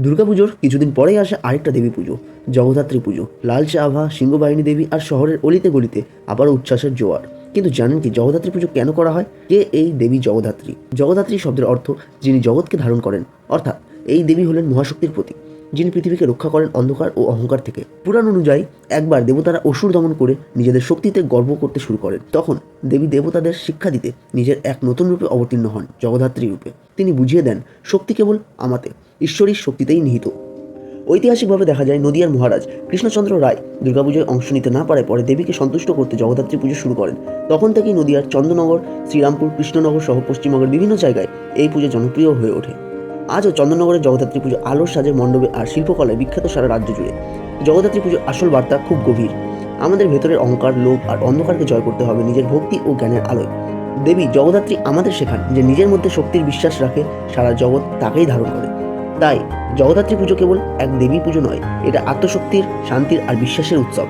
দুর্গাপুজোর কিছুদিন পরেই আসে আরেকটা দেবী পুজো, জগদ্ধাত্রী পুজো। লালচে আভা, সিংহবাহিনী দেবী আর শহরের অলিতে গলিতে আবারও উচ্ছ্বাসের জোয়ার। কিন্তু জানেন কি জগদ্ধাত্রী পুজো কেন করা হয়? কে এই দেবী জগদ্ধাত্রী? জগদ্ধাত্রী শব্দের অর্থ যিনি জগৎকে ধারণ করেন, অর্থাৎ এই দেবী হলেন মহাশক্তির প্রতীক, যিনি পৃথিবীকে রক্ষা করেন অন্ধকার ও অহংকার থেকে। পুরাণ অনুযায়ী একবার দেবতারা অসুর দমন করে নিজেদের শক্তিতে গর্ব করতে শুরু করেন। তখন দেবী দেবতাদের শিক্ষা দিতে নিজের এক নতুন রূপে অবতীর্ণ হন, জগদ্ধাত্রী রূপে। তিনি বুঝিয়ে দেন শক্তি কেবল আমাতে, ঈশ্বরী শক্তিতেই নিহিত। ঐতিহাসিকভাবে দেখা যায় নদিয়ার মহারাজ কৃষ্ণচন্দ্র রায় দুর্গাপুজোয় অংশ নিতে না পারে পরে দেবীকে সন্তুষ্ট করতে জগদ্ধাত্রী পুজো শুরু করেন। তখন থেকেই নদিয়ার চন্দননগর, শ্রীরামপুর, কৃষ্ণনগর সহ পশ্চিমবঙ্গের বিভিন্ন জায়গায় এই পুজো জনপ্রিয় হয়ে ওঠে। আজও চন্দননগরের জগদ্ধাত্রী পুজো আলোর সাজে মণ্ডপে আর শিল্পকলায় বিখ্যাত সারা রাজ্য জুড়ে। জগদ্ধাত্রী পুজোর আসল বার্তা খুব গভীর। আমাদের ভেতরের অহংকার, লোভ আর অন্ধকারকে জয় করতে হবে নিজের ভক্তি ও জ্ঞানের আলোয়। দেবী জগদ্ধাত্রী আমাদের শেখান যে নিজের মধ্যে শক্তির বিশ্বাস রাখে সারা জগৎ তাকেই ধারণ করে। তাই জগদ্ধাত্রী পুজো কেবল এক দেবী পুজো নয়, এটা আত্মশক্তির, শান্তির আর বিশ্বাসের উৎসব।